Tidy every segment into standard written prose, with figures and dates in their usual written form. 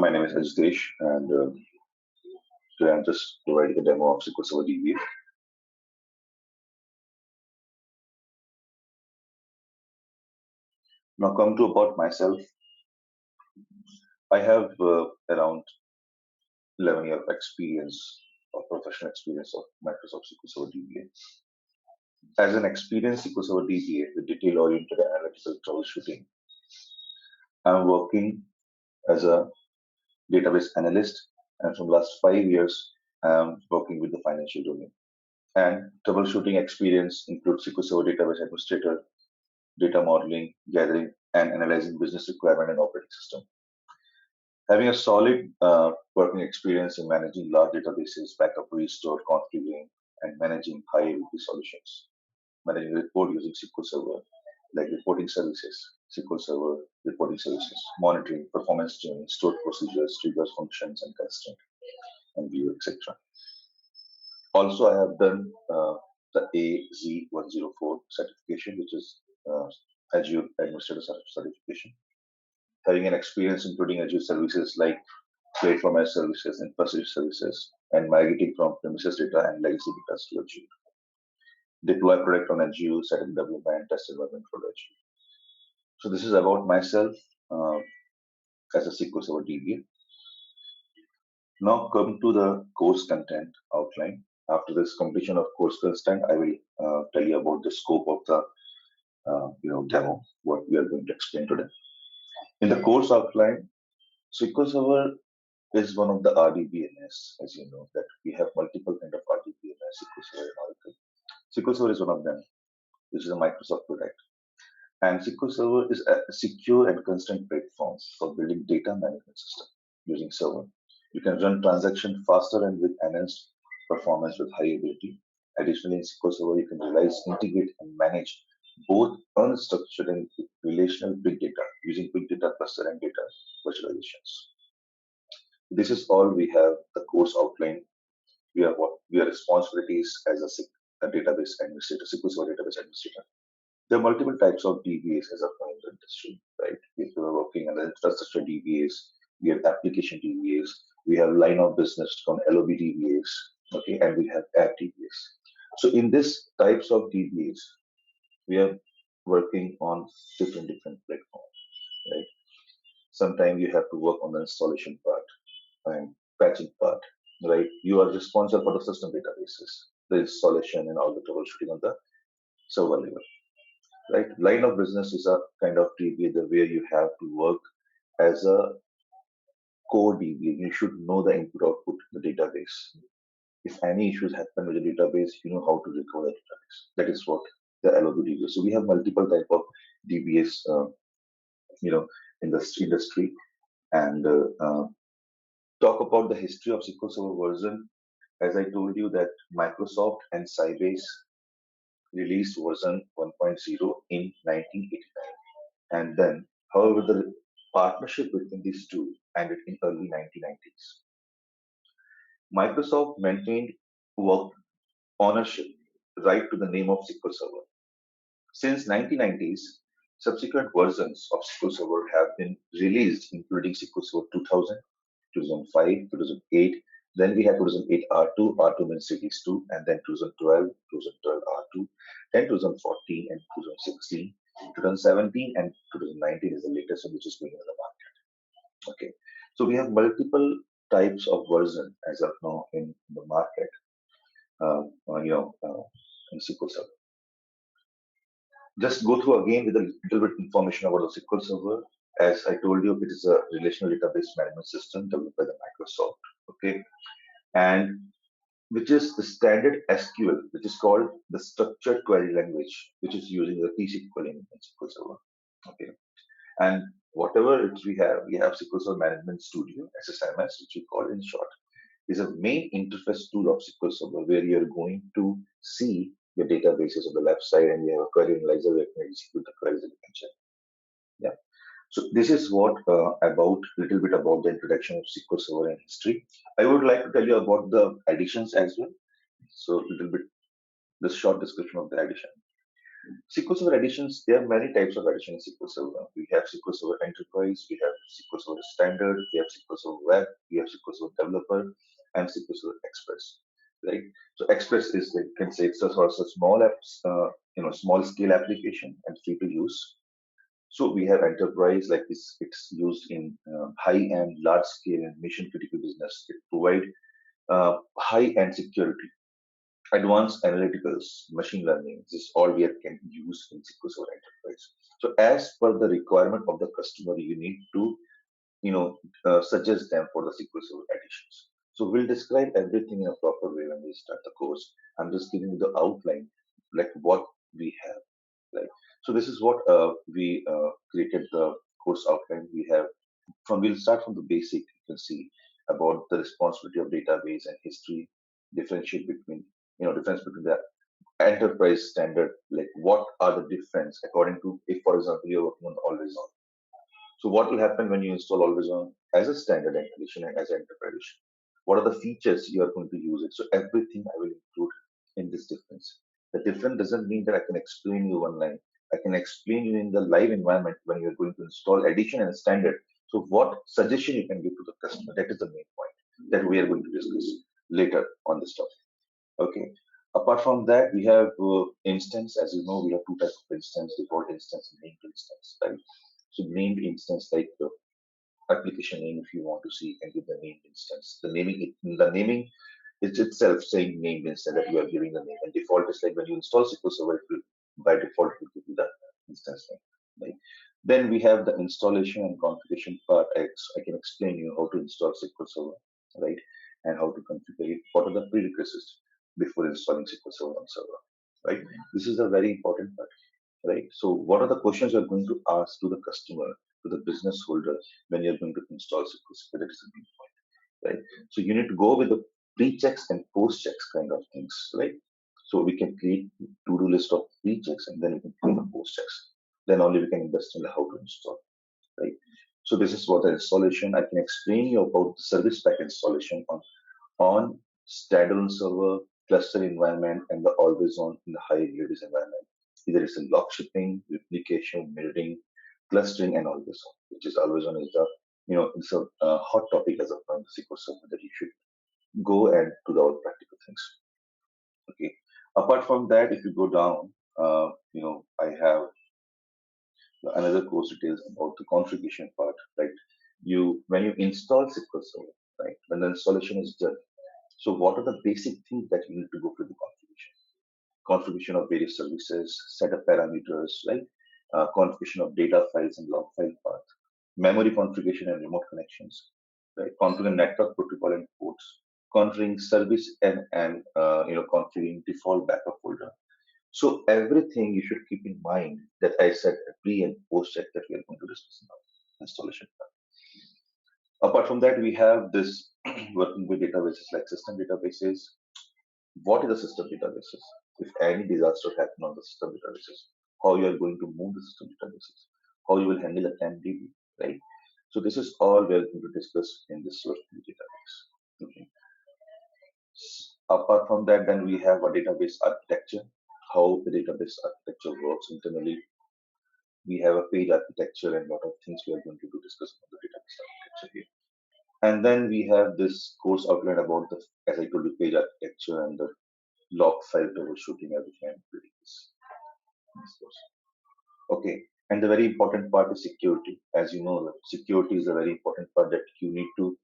My name is Ajitesh, and today I'm just providing a demo of SQL Server DBA. Now, come to about myself. I have around 11 years of experience, or professional experience of Microsoft SQL Server DBA. As an experienced SQL Server DBA with detail-oriented analytical troubleshooting, I'm working as a database analyst, and from last 5 years, I'm working with the financial domain. And troubleshooting experience includes SQL Server database administrator, data modeling, gathering, and analyzing business requirement and operating system. Having a solid working experience in managing large databases, backup, restore, configuring, and managing high-availability solutions. Managing report using SQL Server, like reporting services, SQL Server reporting services, monitoring, performance tuning, stored procedures, triggers, functions, and constraint, and view, etc. Also, I have done the AZ104 certification, which is Azure Administrator certification. Having an experience including Azure services like platform as services, infrastructure services, and migrating from premises data and legacy data to Azure. Deploy product on Azure, set up development, test environment for Azure. So this is about myself as a SQL Server DBA. Now come to the course content outline. After this completion of course content, I will tell you about the scope of the demo, what we are going to explain today. In the course outline, SQL Server is one of the RDBMS, as you know, that we have multiple kind of RDBMS, SQL Server and Oracle. SQL Server is one of them, which is a Microsoft product. And SQL Server is a secure and constant platform for building data management system using server. You can run transactions faster and with enhanced performance with high availability. Additionally, in SQL Server, you can realize, integrate, and manage both unstructured and relational big data using big data cluster and data virtualizations. This is all we have the course outline. We are responsibilities as a database administrator, SQL Server database administrator. There are multiple types of DBAs as a in the industry, right? People are working on the infrastructure DBAs, we have application DBAs, we have line of business called LOB DBAs, okay, and we have app DBAs. So in this types of DBAs, we are working on different platforms, right? Sometimes you have to work on the installation part and patching part, right? You are responsible for the system databases, the installation and all the troubleshooting on the server level, right? Line of business is a kind of DBA where you have to work as a core DBA. You should know the input output the database. If any issues happen with the database, you know how to recover the database. That is what the LOB DBA. So we have multiple type of DBAs, in the industry, and talk about the history of SQL Server version. As I told you that Microsoft and Sybase released version 1.0 in 1989, and then, however, the partnership between these two ended in early 1990s. Microsoft maintained work ownership right to the name of SQL Server. Since 1990s, subsequent versions of SQL Server have been released, including SQL Server 2000, 2005, 2008. Then we had 2008 R2, R2 means Series 2, and then 2012, 2012 R2, then 2014 and 2016, 2017 and 2019 is the latest one which is going in the market. Okay, so we have multiple types of version as of now in the market, in SQL Server. Just go through again with a little bit information about the SQL Server. As I told you, it is a relational database management system developed by the Microsoft, okay, and which is the standard SQL, which is called the structured query language, which is using the T-SQL in SQL Server, okay. And whatever we have SQL Server Management Studio, SSMS, which we call in short, is a main interface tool of SQL Server where you are going to see your databases on the left side, and you have a query analyzer where you can execute the queries that you can check. Yeah. So this is what about little bit about the introduction of SQL Server and history. I would like to tell you about the additions as well. So little bit, this short description of the addition. SQL Server editions, there are many types of edition in SQL Server. We have SQL Server Enterprise, we have SQL Server Standard, we have SQL Server Web, we have SQL Server Developer, and SQL Server Express. Right. So Express is, like, you can say, it's a sort of a small apps, small scale application and free to use. So we have Enterprise, like this. It's used in high and large scale and mission critical business. It provide high end security, advanced analyticals, machine learning. This is all we can use in SQL Server Enterprise. So as per the requirement of the customer, you need to suggest them for the SQL Server additions. So we'll describe everything in a proper way when we start the course. I'm just giving you the outline, like what we have. Like, so this is what we created the course outline. We'll start from the basic. You can see about the responsibility of database and history, differentiate between, difference between the enterprise standard, like what are the difference according to, if for example you're working on always on. So what will happen when you install always on as a standard edition and as an enterprise edition? What are the features you are going to use it? So everything I will include in this difference. The difference doesn't mean that I can explain you one line. I can explain you in the live environment when you're going to install edition and standard. So what suggestion you can give to the customer? That is the main point that we are going to discuss later on this topic. Okay. Apart from that, we have instance. As you know, we have two types of instance: default instance and named instance. Right. So named instance, like the application name, if you want to see, you can give the named instance. The naming is itself saying named instance, that you are giving the name. And default is like when you install SQL Server, it will, by default, it will give you the instance name. Right. Then we have the installation and configuration part. I can explain you how to install SQL Server, right, and how to configure it. What are the prerequisites before installing SQL Server on server, right? This is a very important part, right? So what are the questions you're going to ask to the customer, to the business holder, when you're going to install SQL Server? That is a big point, right? So you need to go with the pre-checks and post-checks kind of things, right? So we can create to-do list of pre-checks and then we can create the post-checks. Then only we can understand how to install, right? So this is what the installation. I can explain you about the service pack installation on standalone server, cluster environment, and the always on in the high availability environment. Either it's a lock shipping, replication, mirroring, clustering, and always on, which is always on is the, it's a hot topic as of now in the SQL Server that you should go and do the all practical things. Okay. Apart from that, if you go down, I have another course details about the configuration part, right? When you install SQL Server, right, when the installation is done, so what are the basic things that you need to go through the configuration? Configuration of various services, set up parameters, right? Configuration of data files and log file path, memory configuration and remote connections, right? Configuring network protocol and ports, configuring service and configuring default backup folder. So everything you should keep in mind that I said pre and post check that we are going to discuss now. Installation. Apart from that, we have this working with databases like system databases. What is the system databases? If any disaster happen on the system databases, how you are going to move the system databases, how you will handle a CAN-DB, right? So this is all we are going to discuss in this working with database. Okay. Apart from that, then we have a database architecture, how the database architecture works internally. We have a page architecture and a lot of things we are going to discuss about the database architecture here. And then we have this course outline about the, as I told you, page architecture and the log file troubleshooting, everything I'm including this course. Okay. And the very important part is security. As you know, the security is a very important part that you need to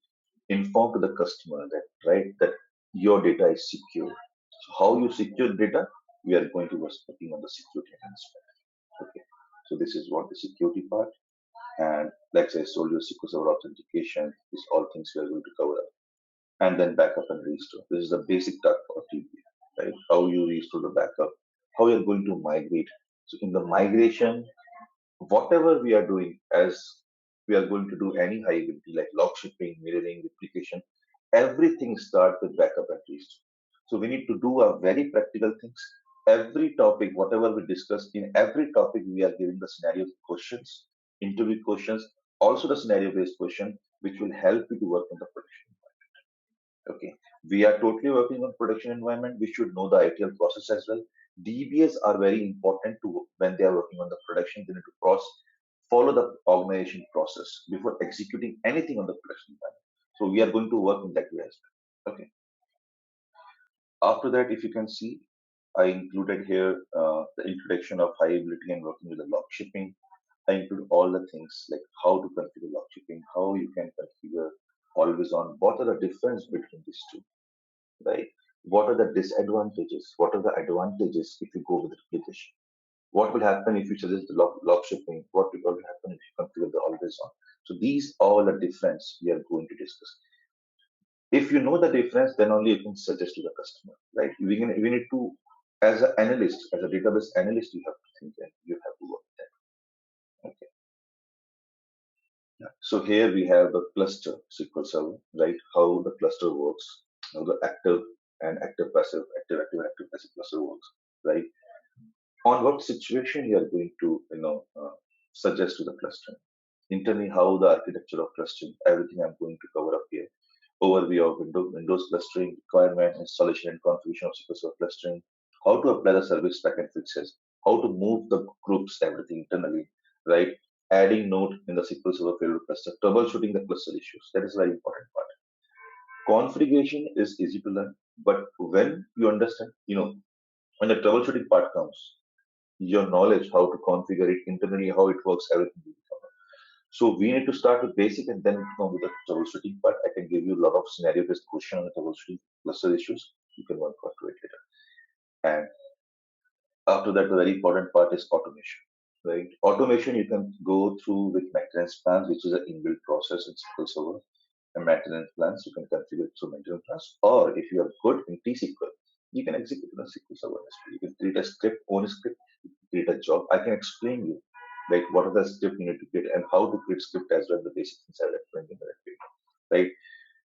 inform to the customer that, right, that your data is secure. So how you secure data, we are going to be working on the security enhancement. Okay. So this is what the security part. And like I told you, SQL Server authentication is all things we are going to cover up. And then backup and restore. This is the basic task of DBA, right? How you restore the backup, how you're going to migrate. So in the migration, whatever we are doing, as we are going to do any high availability like log shipping, mirroring, replication, everything starts with backup and restore. So we need to do a very practical things. Every topic, whatever we discuss, in every topic we are giving the scenario questions, interview questions, also the scenario based question, which will help you to work on the production. Okay, we are totally working on production environment. We should know the ITL process as well. DBAs are very important to when they are working on the production, they need to follow the organization process before executing anything on the production line. So we are going to work in that way as well. Okay. After that, if you can see, I included here the introduction of high availability and working with the log shipping. I include all the things like how to configure log shipping, how you can configure always on, what are the difference between these two, right? What are the disadvantages? What are the advantages if you go with replication? What will happen if you suggest the log shipping? What will happen if you configure the always on? So these all the difference we are going to discuss. If you know the difference, then only you can suggest to the customer, right? We need to, as an analyst, as a database analyst, you have to think and you have to work that. Okay. Yeah. So here we have the cluster SQL Server, right? How the cluster works, how the active and active passive, active passive cluster works, right? On what situation you are going to, suggest to the cluster. Internally, how the architecture of clustering, everything I'm going to cover up here. Overview of Windows clustering, requirement, installation and configuration of SQL Server clustering, how to apply the service backend fixes, how to move the groups, everything internally, right? Adding node in the SQL Server failure cluster, troubleshooting the cluster issues. That is a very important part. Configuration is easy to learn, but when you understand, when the troubleshooting part comes, your knowledge how to configure it internally, how it works, everything will come. So we need to start with basic and then come with the troubleshooting part. I can give you a lot of scenario-based question on the troubleshooting cluster issues. You can work out to it later. And after that, the very important part is automation, right? Automation you can go through with maintenance plans, which is an inbuilt process in SQL Server. And maintenance plans you can configure through maintenance plans, or if you are good in T-SQL, you can execute in a SQL Server as well. You can create a script, own a script, create a job. I can explain you like what are the script you need to create and how to create script as well, the basic things I will explain in that video, right?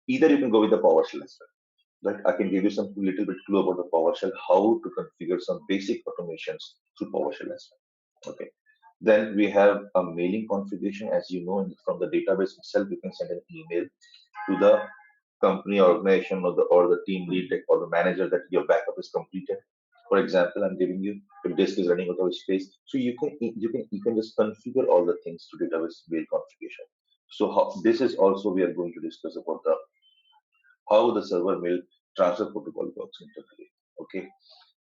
Either you can go with the PowerShell as well, right? I can give you some little bit clue about the PowerShell, how to configure some basic automations through PowerShell as well. Okay. Then we have a mailing configuration. As you know, from the database itself, you can send an email to the company organization or the team lead or the manager that your backup is completed. For example, I'm giving you if disk is running out of space, so you can just configure all the things to database mail configuration. So this is also we are going to discuss about the how the server mail transfer protocol works internally. Okay.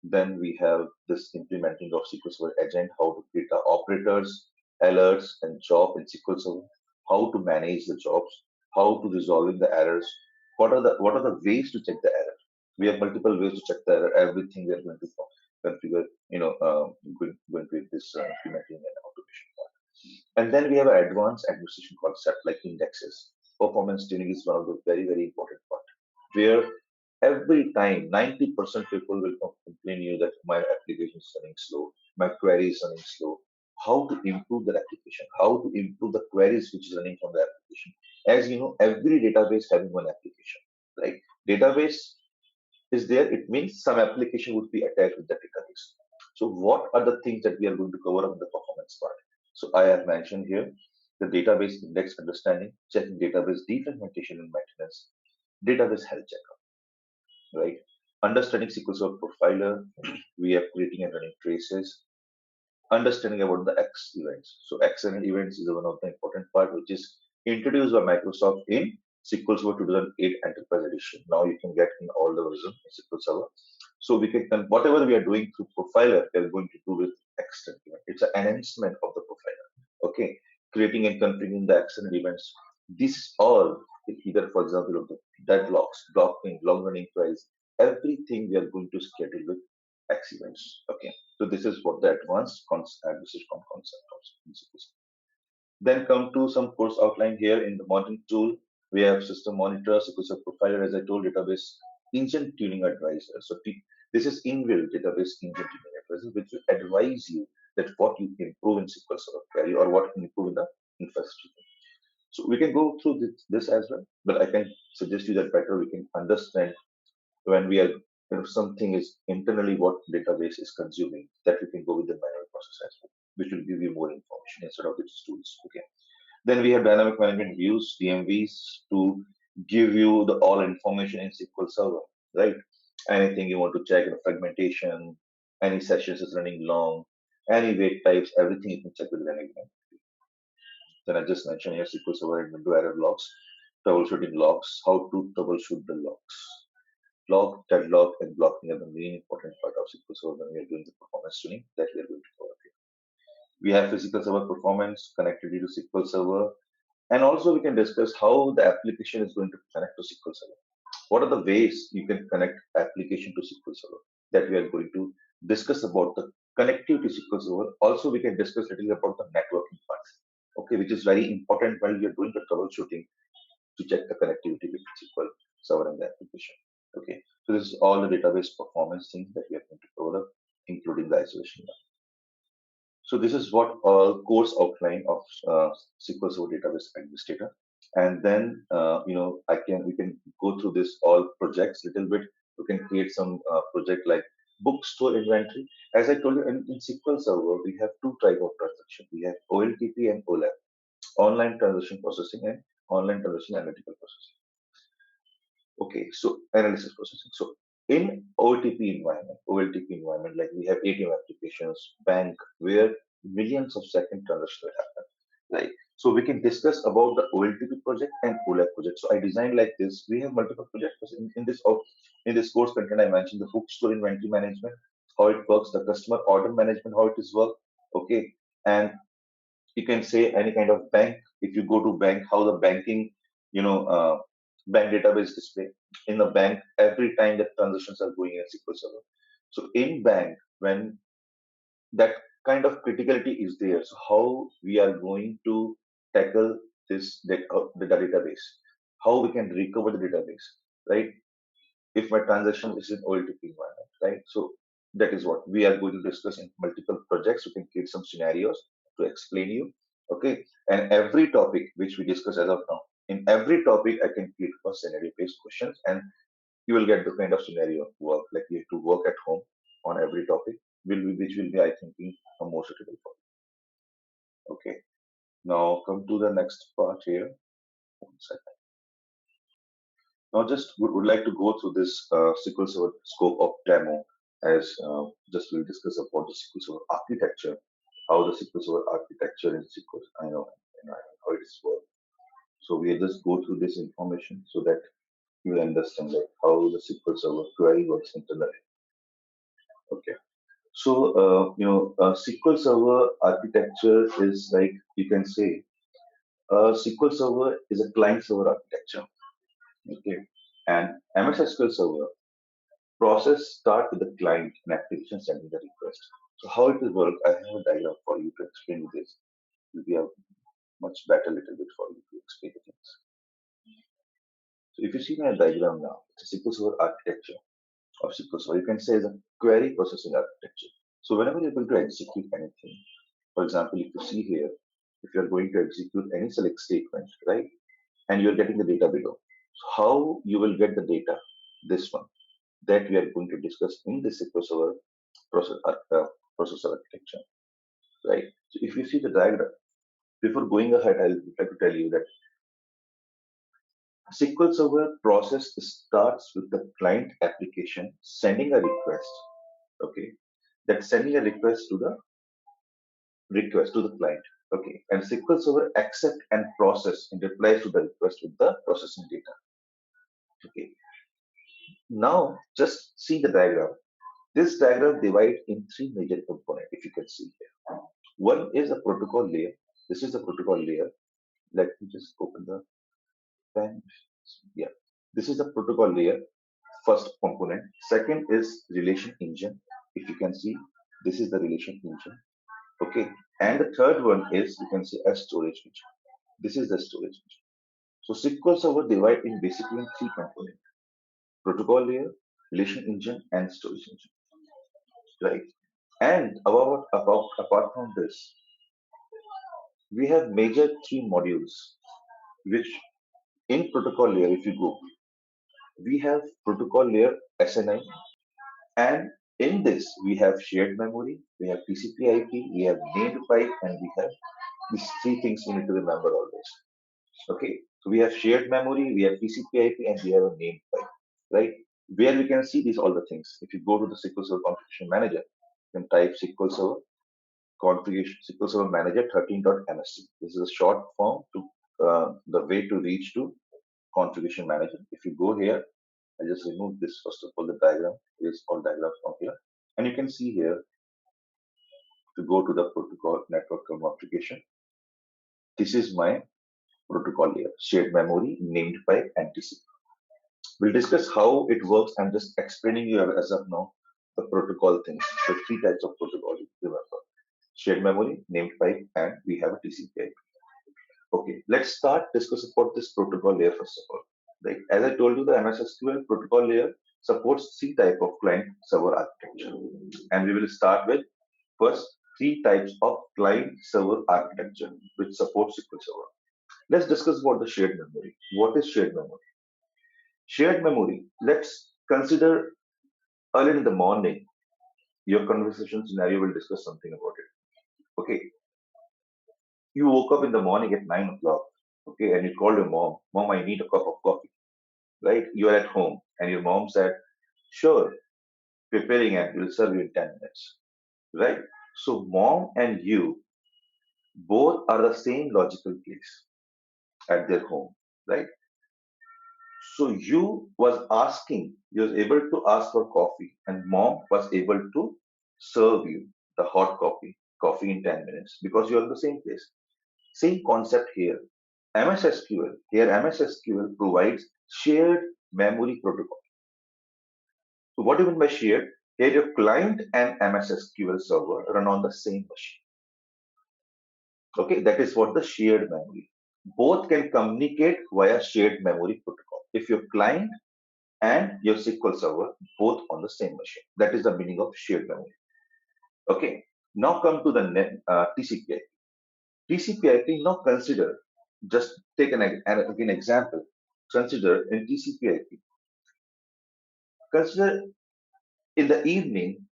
Then we have this implementing of SQL Server agent, how to create the operators, alerts, and job in SQL Server, how to manage the jobs, how to resolving the errors, what are the ways to check the error. We have multiple ways to check the error. Everything we are going to configure, going to this implementing and automation part. And then we have an advanced administration concept like indexes. Performance tuning is one of the very, very important part, where every time 90% people will complain you that my application is running slow, my query is running slow. How to improve that application? How to improve the queries which is running from the application? As you know, every database having one application, right? Database is there, it means some application would be attached with the database. So what are the things that we are going to cover up in the performance part? So I have mentioned here the database index understanding, checking database defragmentation and maintenance, database health checkup, right? Understanding SQL Server profiler, we are creating and running traces, understanding about the X events. So X and events is one of the important part, which is introduced by Microsoft in SQL Server 2008 Enterprise Edition. Now you can get in all the versions in SQL Server. So we can, whatever we are doing through profiler, we are going to do with extend event. It's an enhancement of the profiler. Okay, creating and configuring the extended events. This all, either for example, of the deadlocks, blocking, long running queries, everything we are going to schedule with X events. Okay. So this is what the advanced concept of. Then come to some course outline here in the modern tool. We have system monitor, SQL Server profiler, as I told, database engine tuning advisor. So this is inbuilt database engine tuning advisor, which will advise you that what you improve in SQL Server query or what you improve in the infrastructure. So we can go through this as well, but I can suggest you that better we can understand when we are something is internally what database is consuming, that we can go with the manual process as well, which will give you more information instead of these tools. Okay. Then we have dynamic management views, DMVs, to give you the all information in SQL Server, right? Anything you want to check, the fragmentation, any sessions is running long, any wait types, everything you can check with an exam. Then I just mentioned here SQL Server and window error logs, troubleshooting logs, how to troubleshoot the logs. Log, deadlock, and blocking are the main important part of SQL Server when we are doing the performance tuning that we are going to cover here. We have physical server performance, connectivity to SQL Server, and also we can discuss how the application is going to connect to SQL Server. What are the ways you can connect application to SQL Server that we are going to discuss about the connectivity to SQL Server. Also, we can discuss a little about the networking part, okay, which is very important while we are doing the troubleshooting to check the connectivity with SQL Server and the application. Okay, so this is all the database performance things that we are going to cover up, including the isolation. So this is what course outline of SQL Server Database Administrator. And then we can go through this all projects little bit. We can create some project like bookstore inventory. As I told you, in SQL Server we have two type of transaction. We have OLTP and OLAP, online transaction processing and online transaction analytical processing. Okay, so analysis processing. So in OLTP environment, like we have ATM applications, bank, where millions of second transactions will happen. Right. So we can discuss about the OLTP project and OLAP project. So I designed like this. We have multiple projects in this course content. I mentioned the bookstore inventory management, how it works, the customer order management, how it is work. Okay, and you can say any kind of bank. If you go to bank, how the banking, bank database display in the bank every time that transactions are going in SQL Server. So in bank, when that kind of criticality is there, so how we are going to tackle this the database, how we can recover the database, right? If my transaction is in OLTP environment, right? So that is what we are going to discuss in multiple projects. We can create some scenarios to explain you. Okay. And every topic which we discuss as of now, in every topic, I can create a scenario-based questions and you will get the kind of scenario work, like you have to work at home on every topic, which will be, I think, more suitable for you. Okay. Now come to the next part here. One second. Now, just would like to go through this SQL Server scope of demo as just we'll discuss about the SQL Server architecture, how the SQL Server architecture in SQL, how it is work. So we'll just go through this information so that you will understand like how the SQL Server query works internally. Okay. So SQL Server architecture is like you can say SQL Server is a client server architecture. Okay, and MS SQL Server process start with the client and application sending the request. So how it will work, I have a diagram for you to explain you this. It will be a much better little bit for you to explain the things. So if you see my diagram now, it's a SQL Server architecture of SQL Server. You can say it's a query processing architecture. So whenever you're going to execute anything, for example, if you see here, if you're going to execute any select statement, right, and you're getting the data below, so how you will get the data, this one, that we are going to discuss in the SQL Server processor architecture, right? So if you see the diagram, before going ahead, I'll like to tell you that SQL Server process starts with the client application sending a request, okay? That sending a request to the client, okay? And SQL Server accept and process and replies to the request with the processing data, okay? Now just see the diagram. This diagram divides in three major components, if you can see here. One is a protocol layer. This is the protocol layer. Let me just open the pen. Yeah, this is the protocol layer, first component. Second is relation engine. If you can see, this is the relation engine. Okay, and the third one is, you can see, a storage engine. This is the storage engine. So SQL Server divide in basically three components: protocol layer, relation engine, and storage engine. Right? And apart from this, we have major three modules, which in protocol layer, if you go, we have protocol layer SNI, and in this we have shared memory, we have TCP/IP, we have named pipe, and we have these three things we need to remember always. Okay, so we have shared memory, we have TCP/IP, and we have a named pipe, right? Where we can see these all the things. If you go to the SQL Server Configuration Manager, you can type SQL Server configuration SQL Server Manager 13.msc. This is a short form to the way to reach to configuration manager. If you go here, I just remove this first of all, the diagram. Here's all diagram from here. And you can see here to go to the protocol network configuration. This is my protocol layer, shared memory, named pipe, and TCP. We'll discuss how it works. I'm just explaining you as of now the protocol things. The three types of protocol, remember. Shared memory, named pipe, and we have a TCP. Okay, let's start discussing about this protocol layer first of all. Right? As I told you, the MS SQL protocol layer supports three type of client server architecture. And we will start with first three types of client server architecture which supports SQL Server. Let's discuss about the shared memory. What is shared memory? Shared memory, let's consider early in the morning, your conversation scenario will discuss something about it. Okay, you woke up in the morning at 9 o'clock, okay, and you called your mom, Mom, I need a cup of coffee, right? You're at home, and your mom said, Sure, preparing and we'll serve you in 10 minutes, right? So, mom and you both are the same logical place at their home, right? So you was asking, you was able to ask for coffee, and mom was able to serve you the hot coffee in 10 minutes because you're in the same place. Same concept here. MS SQL, here MS SQL provides shared memory protocol. So what do you mean by shared? Here your client and MS SQL server run on the same machine. Okay, that is what the shared memory. Both can communicate via shared memory protocol. If your client and your SQL server both on the same machine. That is the meaning of shared memory. Okay. Now come to the TCP/IP. TCP/IP. Now consider, just take an example. Consider in TCP/IP. Consider in the evening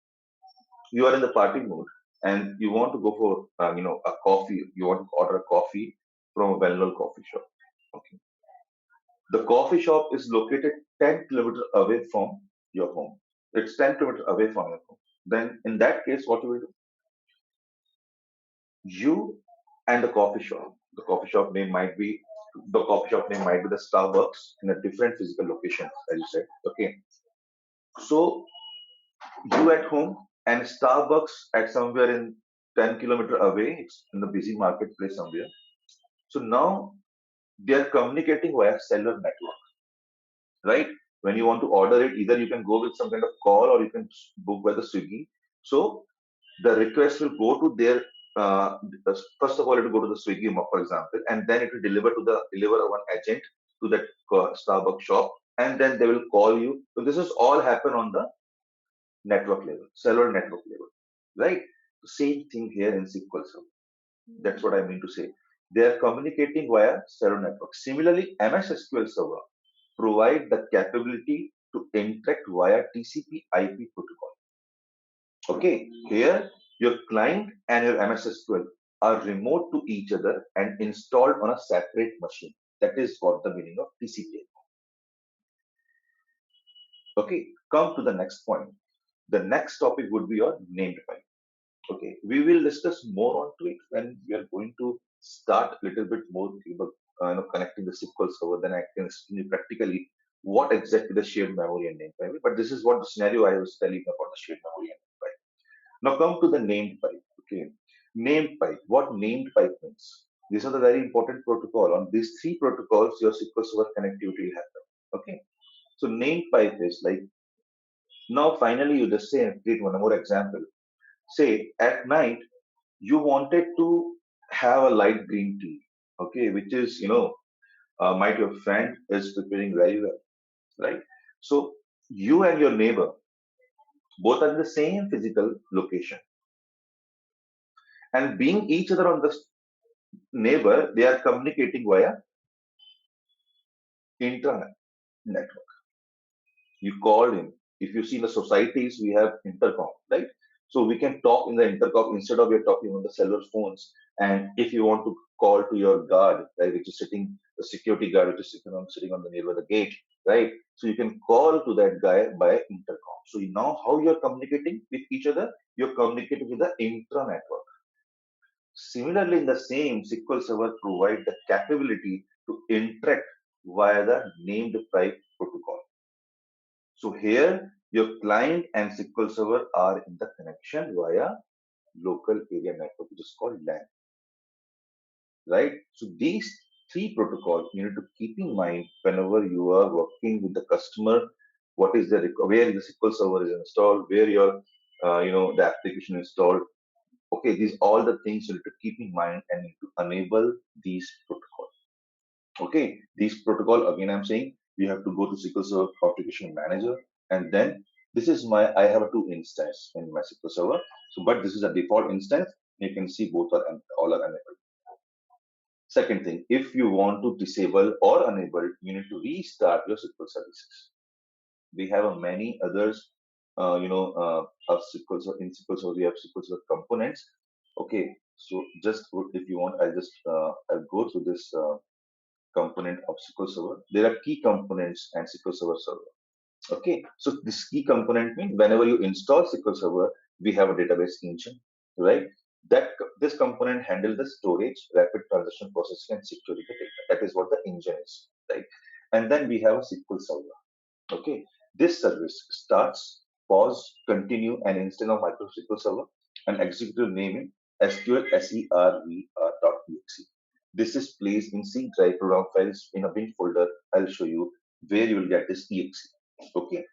you are in the party mood and you want to go for a coffee. You want to order a coffee from a well-known coffee shop. Okay. The coffee shop is located 10 kilometers away from your home. It's 10 kilometers away from your home. Then in that case, what you will do? You and the coffee shop name might be the Starbucks in a different physical location, as you said. Okay. So you at home and Starbucks at somewhere in 10 kilometers away, it's in the busy marketplace somewhere. So now they are communicating via cellular network, right? When you want to order it, either you can go with some kind of call or you can book by the Swiggy. So the request will go to their first of all it will go to the Swiggy, for example, and then it will deliver one agent to that Starbucks shop, and then they will call you. So this is all happen on the network level, cellular network level, right? Same thing here in SQL Server. That's what I mean to say. They are communicating via cellular network. Similarly, MS SQL Server provide the capability to interact via TCP/IP protocol. Okay, here your client and your MS SQL are remote to each other and installed on a separate machine. That is what the meaning of TCP. Okay, come to the next point. The next topic would be your named pipe. Okay, we will discuss more onto it when we are going to start a little bit more connecting the SQL server. Then I can explain you practically what exactly the shared memory and named pipe. But this is what the scenario I was telling about the shared memory and named pipe. Now come to the named pipe. Okay, named pipe. What named pipe means? These are the very important protocol. On these three protocols, your SQL Server connectivity will happen. Okay, so named pipe is like now finally you just say create one more example. Say at night you wanted to have a light green tea. Okay, which is might your friend is preparing very well, right? So you and your neighbor both are in the same physical location and being each other on the neighbor, they are communicating via internet network. You call him. If you see in the societies, we have intercom, right? So we can talk in the intercom instead of you're talking on the cellular phones. And if you want to call to your guard, right, which is sitting, the security guard, which is sitting on the near the gate, right? So you can call to that guy by intercom. So you know how you're communicating with each other. You're communicating with the intra network. Similarly, in the same SQL Server provide the capability to interact via the named pipe protocol. So here your client and SQL Server are in the connection via local area network, which is called LAN, right? So these three protocols you need to keep in mind whenever you are working with the customer. What is the where the SQL Server is installed, where your the application is installed. Okay, these all the things you need to keep in mind and need to enable these protocols. Okay, these protocol again I'm saying you have to go to SQL Server Application Manager, and then this is I have a two instance in my SQL Server. So, but this is a default instance. You can see both are all are enabled. Second thing, if you want to disable or enable, you need to restart your SQL services. We have many others, of SQL Server. In SQL Server, we have SQL Server components. Okay, so just if you want, I'll go through this component of SQL Server. There are key components and SQL Server. Okay, so this key component means whenever you install SQL Server, we have a database engine, right? This component handles the storage, rapid transaction processing, and security data. That is what the engine is, right? And then we have a SQL Server. Okay, this service starts, pause, continue, and instead of Microsoft SQL Server, an executive name in SQL server.exe. This is placed in C drive program files in a bin folder. I'll show you where you will get this exe. Okay,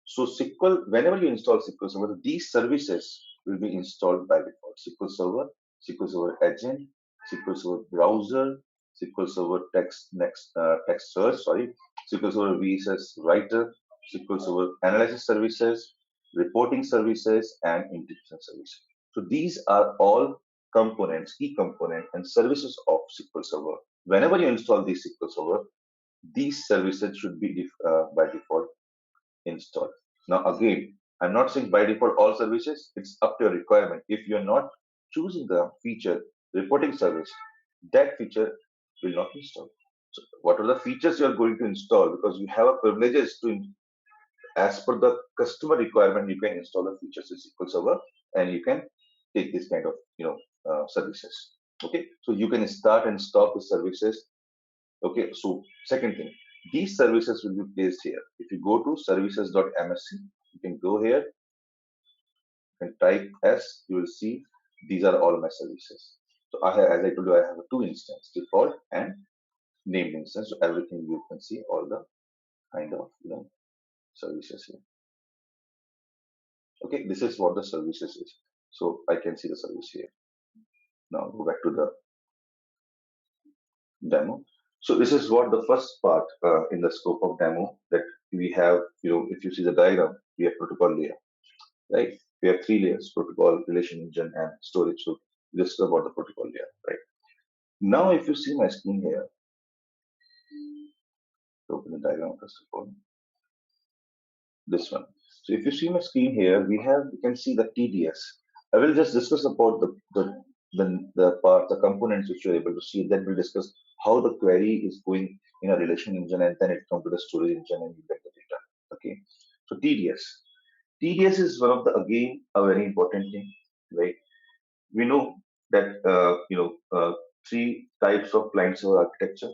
so SQL, whenever you install SQL Server, these services will be installed by default. SQL Server, SQL Server Agent, SQL Server Browser, SQL Server Text Search, SQL Server VSS Writer, SQL Server Analysis Services, Reporting Services, and Integration Services. So these are all components, key components, and services of SQL Server. Whenever you install this SQL Server, these services should be by default installed. Now again, I'm not saying by default all services, it's up to your requirement. If you're not choosing the feature reporting service, that feature will not be installed. So what are the features you're going to install? Because you have a privileges to, as per the customer requirement, you can install the features in SQL Server and you can take this kind of services. Okay, so you can start and stop the services. Okay, so second thing, these services will be placed here. If you go to services.msc, you can go here and type S, you will see these are all my services. So I have, as I told you, I have two instances, default and named instance. So everything you can see all the kind of services here. Okay, this is what the services is. So I can see the service here. Now go back to the demo. So this is what the first part in the scope of demo that we have, if you see the diagram, we have protocol layer, right? We have three layers, protocol, relation engine, and storage. So this is about the protocol layer, right? Now, if you see my screen here, open the diagram first of all, this one. So if you see my screen here, you can see the TDS. I will just discuss about the components which you're able to see. Then we'll discuss how the query is going in a relation engine, and then it comes to the storage engine and you get the data. Okay. So TDS. TDS is one of the, again, a very important thing, right? We know that three types of client server architecture.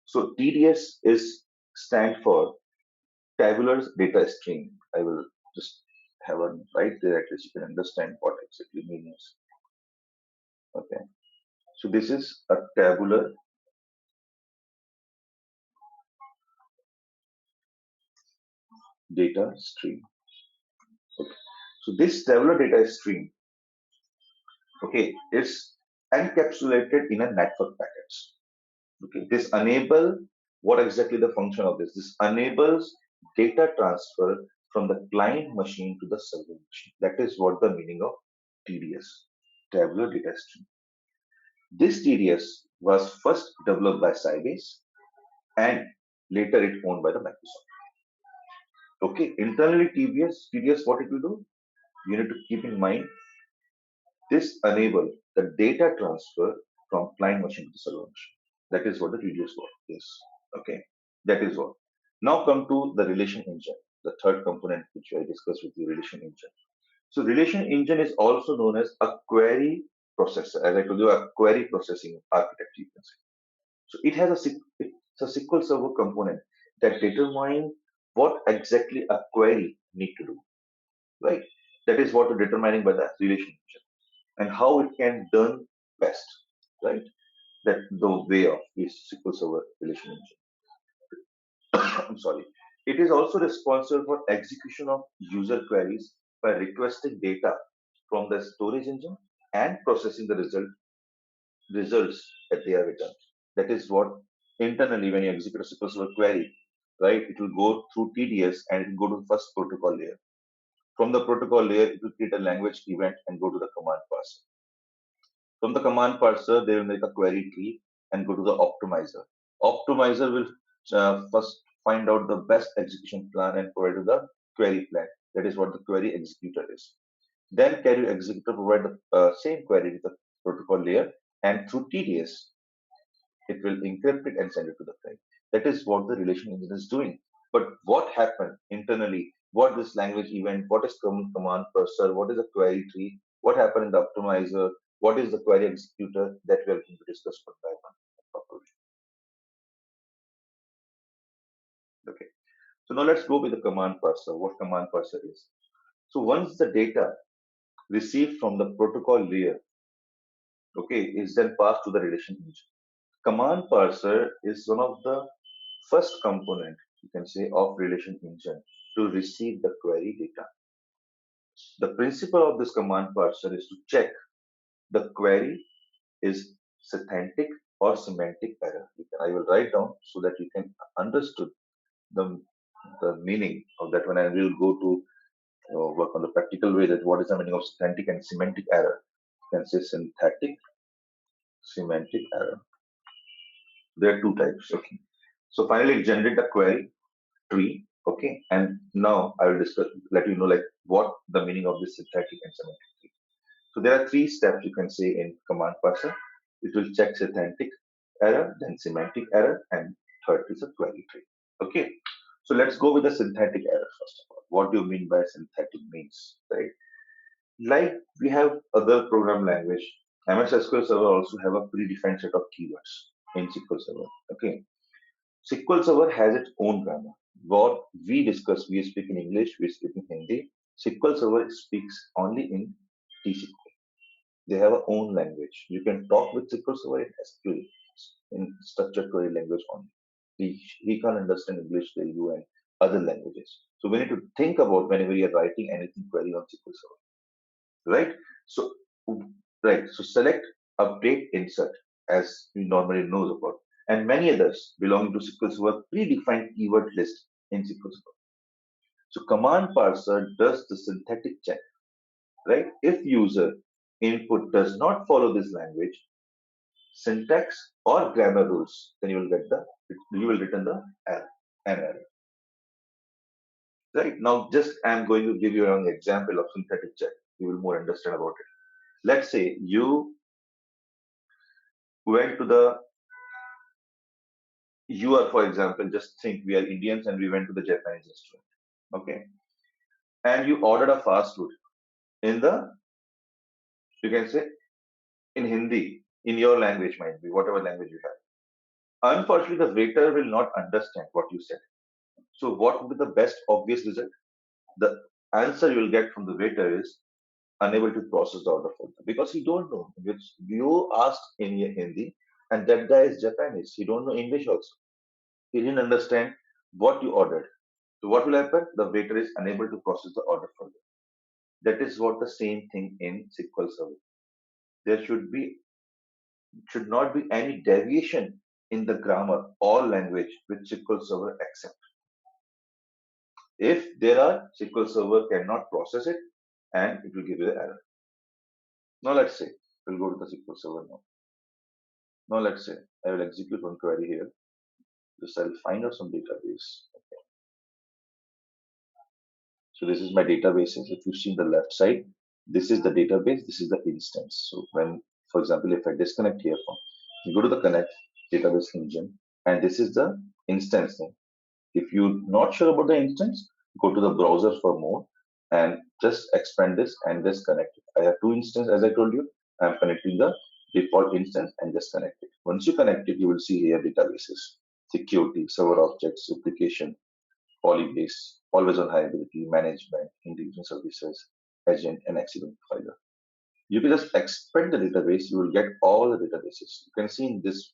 So TDS is stand for tabular data stream. I will just have a right there, at least you can understand what exactly means. Okay, so this is a tabular data stream. Okay, so this tabular data stream, okay, is encapsulated in a network packets. Okay, this enable, what exactly the function of this? This enables data transfer from the client machine to the server machine. That is what the meaning of TDS, tabular data stream. This TDS was first developed by Sybase and later it owned by the Microsoft. Okay, internally TDS, what it will do? You need to keep in mind this enable the data transfer from client machine to the server machine. That is what the TDS work is. Okay, that is what. Now come to the relation engine, the third component which I discussed with you, relation engine. So relation engine is also known as a query processor. As I told you, a query processing architecture, you can say. So it has it's a SQL Server component that determine what exactly a query need to do, right? That is what determining by the relationship and how it can done best, right? That the way of is SQL Server relation engine. I'm sorry. It is also responsible for execution of user queries by requesting data from the storage engine and processing the results that they are returned. That is what internally when you execute a SQL Server query, right? It will go through TDS and it will go to the first protocol layer. From the protocol layer, it will create a language event and go to the command parser. From the command parser, they will make a query tree and go to the optimizer. Optimizer will first find out the best execution plan and provide the query plan. That is what the query executor is. Then query executor provide the same query with the protocol layer, and through TDS, it will encrypt it and send it to the client. That is what the relation engine is doing. But what happened internally? What this language event? What is command parser? What is a query tree? What happened in the optimizer? What is the query executor? That we are going to discuss one by one properly. Okay. So now let's go with the command parser. What command parser is? So once the data received from the protocol layer, okay, is then passed to the relation engine. Command parser is one of the first component, you can say, of relation engine to receive the query data. The principle of this command parser is to check the query is semantic or semantic error. I will write down so that you can understood the, the meaning of that when I will go to work on the practical way that what is the meaning of semantic and semantic error. You can say synthetic, semantic error. There are two types. Okay. So finally, generate the query tree. Okay. And now I will discuss, let you know like what the meaning of this synthetic and semantic tree. So there are three steps you can say in command parser. It will check semantic error, then semantic error, and third is a query tree. Okay. So let's go with the synthetic error first of all. What do you mean by synthetic means, right? Like we have other program language, MS SQL Server also have a predefined set of keywords in SQL Server. Okay. SQL Server has its own grammar. What we discuss, we speak in English, we speak in Hindi. SQL Server speaks only in TCP. They have a own language. You can talk with SQL Server in SQL, in structured query language only. He can't understand English, Telugu, and other languages. So we need to think about whenever you are writing anything query on SQL Server, right? So, right. So select, update, insert, as we normally knows about, and many others belonging to SQL Server predefined keyword list in SQL Server. So command parser does the synthetic check, right? If user input does not follow this language, syntax or grammar rules, then you will return the error, an error. Right now, just I'm going to give you an example of synthetic check. You will more understand about it. Let's say you went to the you are, for example, just think we are Indians and we went to the Japanese restaurant. Okay. And you ordered a fast food in the, you can say in Hindi, in your language might be, whatever language you have. Unfortunately, the waiter will not understand what you said. So what would be the best obvious result? The answer you will get from the waiter is unable to process the order for them because he don't know. Which you asked in Hindi and that guy is Japanese. He don't know English also. He didn't understand what you ordered. So what will happen? The waiter is unable to process the order for you. That is what the same thing in SQL Server. There should not be any deviation in the grammar or language which SQL Server accept. If there are, SQL Server cannot process it and it will give you the error. Now let's say we'll go to the SQL Server now. Now let's say I will execute one query here. Just I'll find out some database. Okay. So this is my database. If you see the left side, this is the database, this is the instance. So when, for example, if I disconnect here from, you go to the connect database engine, and this is the instance name. If you're not sure about the instance, go to the browser for more and just expand this and just connect it. I have two instances as I told you. I'm connecting the default instance and just connect it. Once you connect it, you will see here databases, security, server objects, replication, polybase, always on high-availability, management, integration services, agent, and accident profiler. You can just expand the database, you will get all the databases. You can see in this,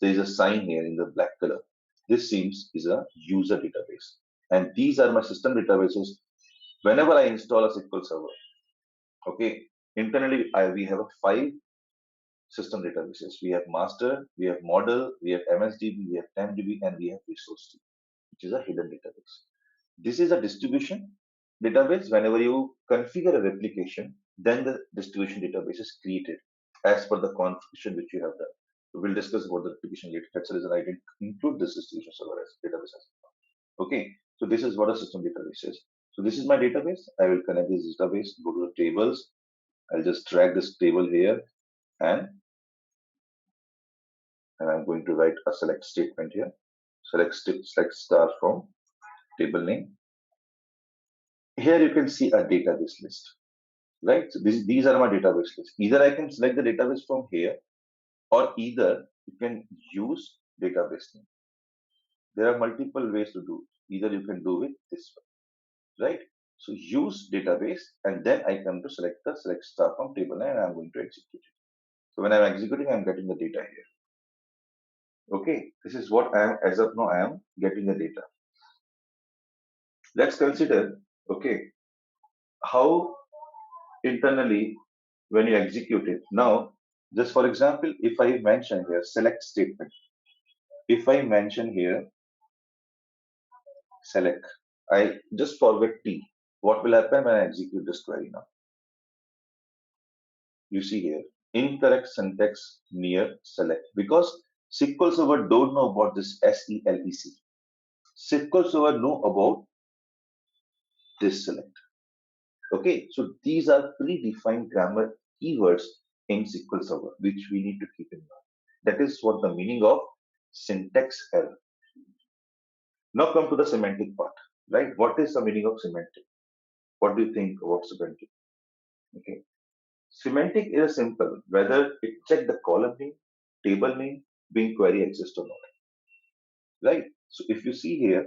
there is a sign here in the black color. This seems is a user database. And these are my system databases. Whenever I install a SQL Server, okay, internally we have 5 system databases. We have master, we have model, we have MSDB, we have TimeDB, and we have resource DB, which is a hidden database. This is a distribution database. Whenever you configure a replication, then the distribution database is created as per the configuration which you have done. We'll discuss about the replication later. That's the reason I didn't include this distribution server as database as well. Okay, so this is what a system database is. So this is my database. I will connect this database, go to the tables. I'll just drag this table here and I'm going to write a select statement here. Select star from table name. Here you can see a database list, right? So these are my database lists. Either I can select the database from here, or either you can use database name. There are multiple ways to do it. Either you can do it this way, right? So use database, and then I come to select the select star from table name, and I'm going to execute it. So when I'm executing, I'm getting the data here. Okay, this is what I am, as of now, I am getting the data. Let's consider, okay, how internally when you execute it. Now, just for example, if I mention here select statement, if I mention here select, I just forget T. What will happen when I execute this query now? You see here, incorrect syntax near select, because SQL Server don't know about this SELEC. SQL Server know about this select. Okay, so these are predefined grammar keywords in SQL Server, which we need to keep in mind. That is what the meaning of syntax error. Now come to the semantic part, right? What is the meaning of semantic? What do you think about semantic? Okay, semantic is simple, whether it check the column name, table name, being query exists or not, right? So if you see here,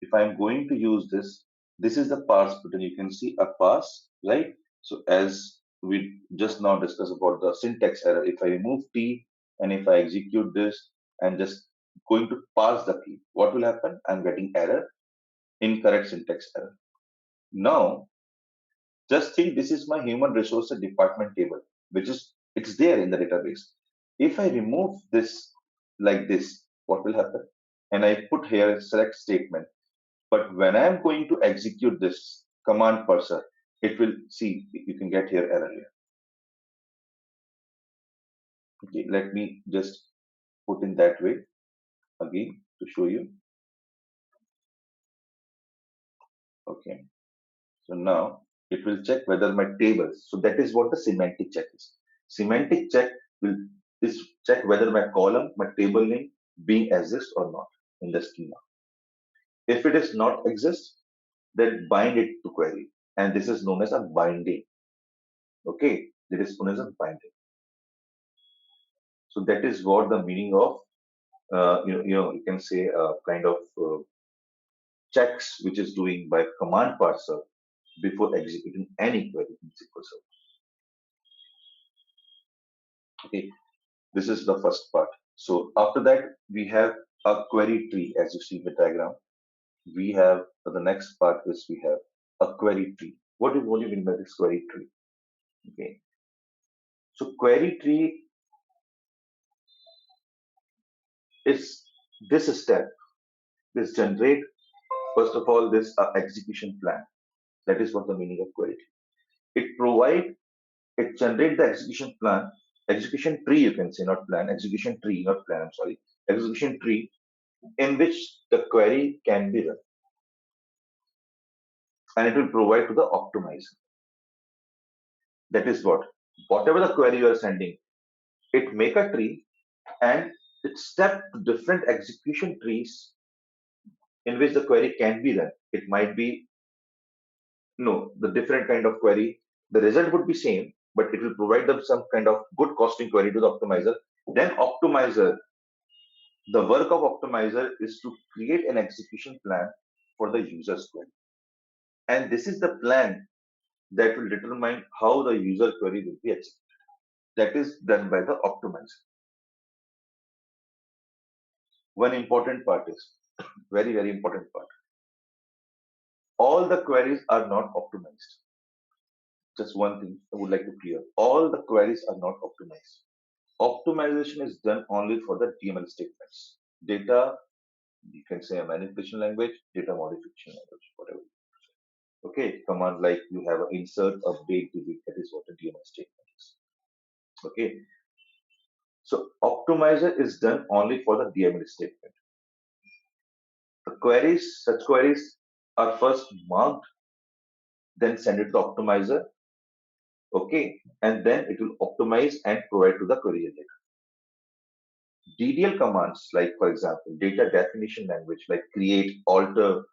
if I'm going to use this, this is the parse button. You can see a parse, right? So as we just now discussed about the syntax error, if I remove T and if I execute this and just going to parse the key, what will happen? I'm getting error, incorrect syntax error. Now, just think this is my human resources department table, which is, it's there in the database. If I remove this like this, what will happen? And I put here a select statement. But when I'm going to execute this command parser, it will see, you can get here error here. Okay, let me just put in that way again to show you. Okay, so now it will check whether my tables. So that is what the semantic check is. Semantic check will is check whether my column, my table name being exist or not in the schema. If it is not exist, then bind it to query, and this is known as a binding. Okay, it is known as a binding. So that is what the meaning of you can say a kind of checks which is doing by command parser before executing any query in SQL Server. Okay, this is the first part. So after that, we have a query tree, as you see in the diagram. We have the next part is we have a query tree. What do you mean by this query tree? Okay, so query tree is this step. This generate first of all this execution plan. That is what the meaning of query tree. It generate the execution plan, execution tree, you can say, not plan, execution tree, not plan, I'm sorry, execution tree in which the query can be run. And it will provide to the optimizer. That is whatever the query you are sending, it make a tree and it step to different execution trees in which the query can be run. It might be, no, the different kind of query. The result would be same, but it will provide them some kind of good costing query to the optimizer. Then optimizer, the work of optimizer is to create an execution plan for the user's query. And this is the plan that will determine how the user query will be executed. That is done by the optimizer. One important part is, very, very important part. All the queries are not optimized. Just one thing I would like to clear. All the queries are not optimized. Optimization is done only for the DML statements. Data, you can say a manipulation language, data modification language, whatever. Okay, command like you have an insert, update, delete, that is what a DML statement is. Okay, so optimizer is done only for the DML statement. The queries, such queries are first marked, then send it to the optimizer. Okay, and then it will optimize and provide to the query generator. DDL commands, like for example, data definition language like create, alter,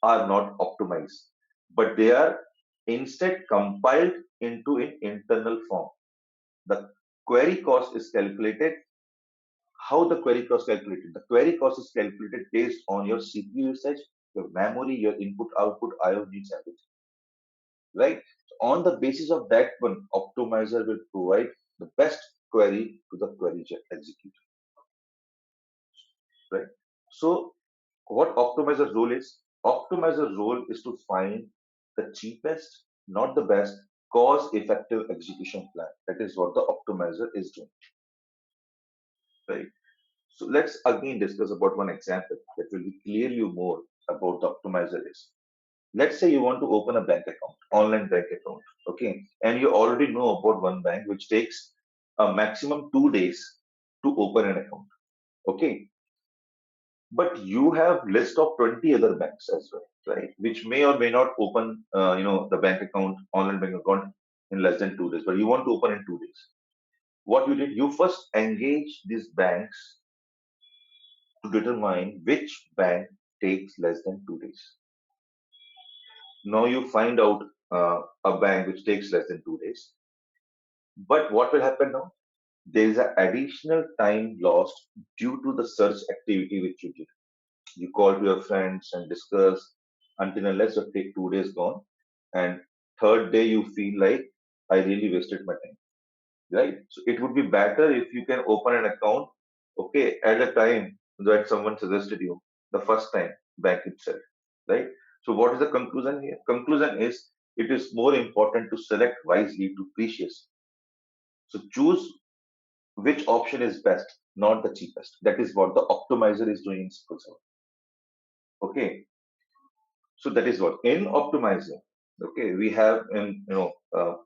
are not optimized, but they are instead compiled into an internal form. The query cost is calculated. How the query cost calculated? The query cost is calculated based on your CPU usage, your memory, your input, output, IO needs, everything. Right? So on the basis of that one, optimizer will provide the best query to the query executor. Right? So what optimizer role is? Optimizer role is to find the cheapest, not the best, cost-effective execution plan. That is what the optimizer is doing. Right? So let's again discuss about one example that will clear you more about the optimizer is. Let's say you want to open a bank account, online bank account, okay, and you already know about one bank which takes a maximum 2 days to open an account, okay, but you have list of 20 other banks as well, right, which may or may not open, the bank account, online bank account in less than 2 days, but you want to open in 2 days. What you did, you first engage these banks to determine which bank takes less than 2 days. Now you find out a bank which takes less than 2 days. But what will happen now? There is an additional time lost due to the search activity which you did. You call to your friends and discuss until unless you take 2 days gone. And third day you feel like I really wasted my time. Right? So it would be better if you can open an account, okay, at a time that someone suggested you the first time bank itself. Right? So what is the conclusion here? Conclusion is it is more important to select wisely to precious. So choose which option is best, not the cheapest. That is what the optimizer is doing in SQL Server. Okay. So that is what in optimizer. Okay, we have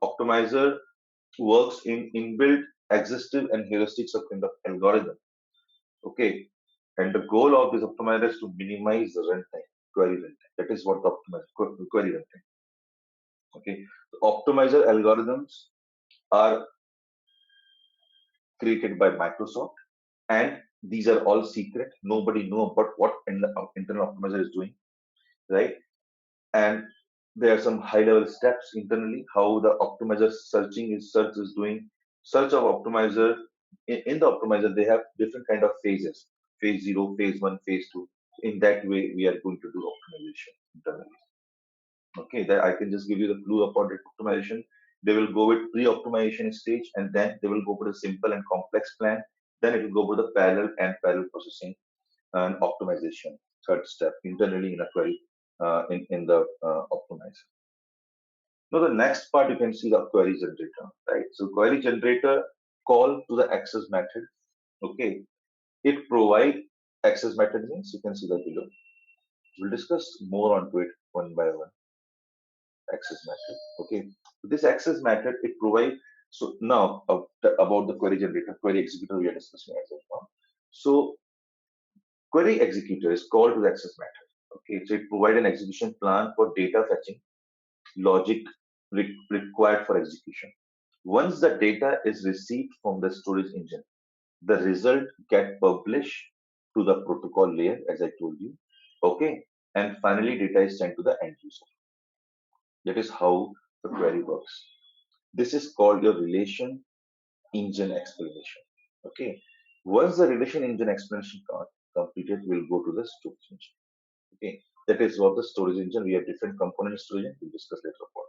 optimizer works in inbuilt, existing, and heuristics of in the algorithm. Okay, and the goal of this optimizer is to minimize the runtime, query runtime. That is what the optimizer query runtime. Okay, the optimizer algorithms are created by Microsoft, and these are all secret. Nobody know about what internal optimizer is doing, right? And there are some high-level steps internally how the optimizer search is doing. Search of optimizer in the optimizer they have different kind of phases: phase 0, phase 1, phase 2. In that way, we are going to do optimization internally. Okay, that I can just give you the clue about the optimization. They will go with pre-optimization stage, and then they will go for the simple and complex plan. Then it will go with the parallel processing and optimization. Third step internally in a query in the optimizer. Now the next part you can see the query generator, right? So query generator call to the access method. Okay, it provide access method means you can see that below. We'll discuss more onto it one by one. Access method. Okay, so this access method it provide. So now about the query generator, query executor we are discussing as of now. So query executor is called to the access method. Okay, so it provide an execution plan for data fetching logic required for execution. Once the data is received from the storage engine, the result get published to the protocol layer, as I told you. Okay, and finally data is sent to the end user. That is how the query works. This is called your relation engine explanation. Okay. Once the relation engine explanation completed, we'll go to the storage engine. Okay. That is what the storage engine. We have different components storage engine. We'll discuss later upon.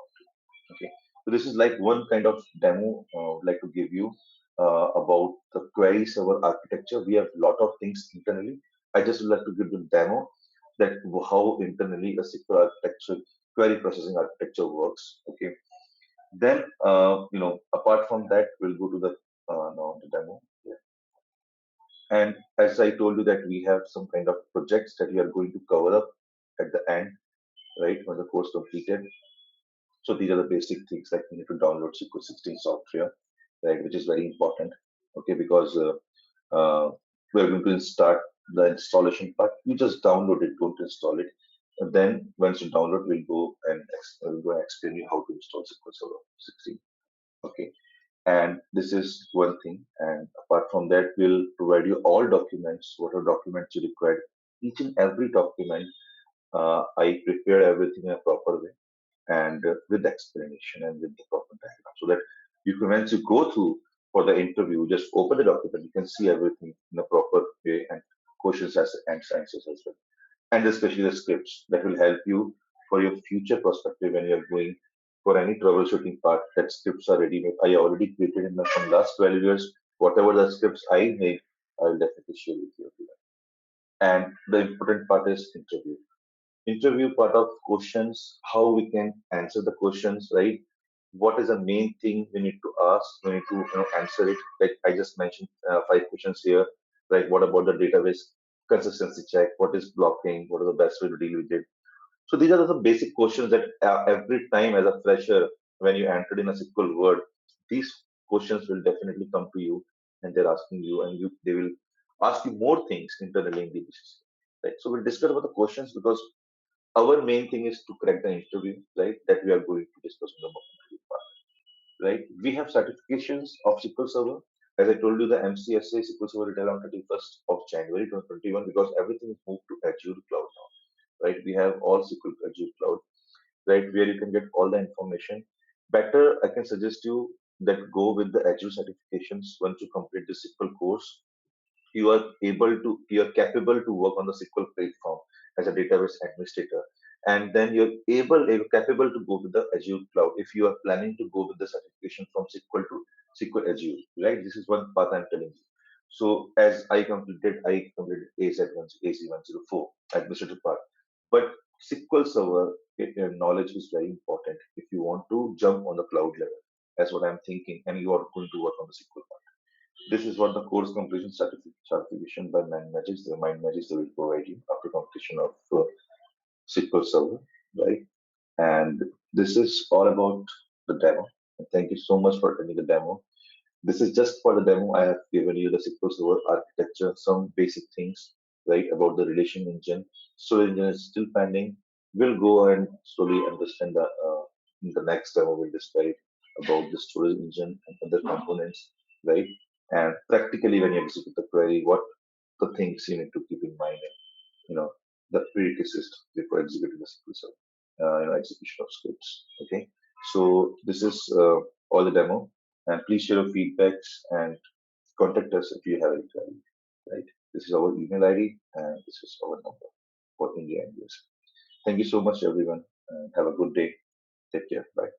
Okay. So this is like one kind of demo I'd like to give you about the query server architecture. We have a lot of things internally. I just would like to give the demo that how internally a SQL architecture, query processing architecture works. Okay. Then, apart from that, we'll go to the now the demo. Yeah. And as I told you that we have some kind of projects that we are going to cover up at the end, right, when the course completed. So these are the basic things like you need to download SQL 16 software, right, which is very important. Okay, because we're going to start the installation part. You just download it, don't install it. And then once you download, we'll go and explain you how to install SQL Server 16. Okay, and this is one thing. And apart from that, we'll provide you all documents, whatever documents you require. Each and every document, I prepare everything in a proper way and with explanation and with the proper diagram so that you can, once you go through for the interview, just open the document, you can see everything in a proper way and questions and answers as well. And especially the scripts that will help you for your future perspective when you're going for any troubleshooting part. That scripts are ready made. I already created in from last 12 years. Whatever the scripts I made, I will definitely share with you. And the important part is interview part of questions, how we can answer the questions, right? What is the main thing we need to ask? We need to answer it. Like I just mentioned, 5 questions here. Like what about the database consistency check? What is blocking? What are the best way to deal with it? So these are the basic questions that every time as a fresher, when you entered in a SQL word, these questions will definitely come to you, and they're asking you, and they will ask you more things internally in the business. Right. So we'll discuss about the questions because our main thing is to crack the interview, right? That we are going to discuss in the interview part, right? We have certifications of SQL Server. As I told you, the MCSA SQL Server retail on 31st of January 2021 because everything is moved to Azure Cloud now, right? We have all SQL Azure Cloud, right? Where you can get all the information. Better, I can suggest you that go with the Azure certifications once you complete the SQL course you're capable to work on the SQL platform as a database administrator. And then you're capable to go to the Azure cloud if you are planning to go with the certification from SQL to SQL Azure, right? This is one path I'm telling you. So as I completed AZ104 administrative part. But SQL Server knowledge is very important if you want to jump on the cloud level. That's what I'm thinking, and you are going to work on the SQL part. This is what the course completion certification by Mindmajix, the Mindmajix they will provide you after completion of SQL Server, right? And this is all about the demo. And thank you so much for attending the demo. This is just for the demo. I have given you the SQL Server architecture, some basic things, right, about the relation engine. Storage engine is still pending. We'll go and slowly understand in the next demo. We'll describe about the storage engine and other components, right? And practically, when you execute the query, what the things you need to keep in mind, and the prerequisites before executing the SQL Server, execution of scripts. Okay, so this is all the demo, and please share your feedbacks and contact us if you have any query. Right, this is our email ID and this is our number for India and US. Thank you so much, everyone, and have a good day. Take care. Bye.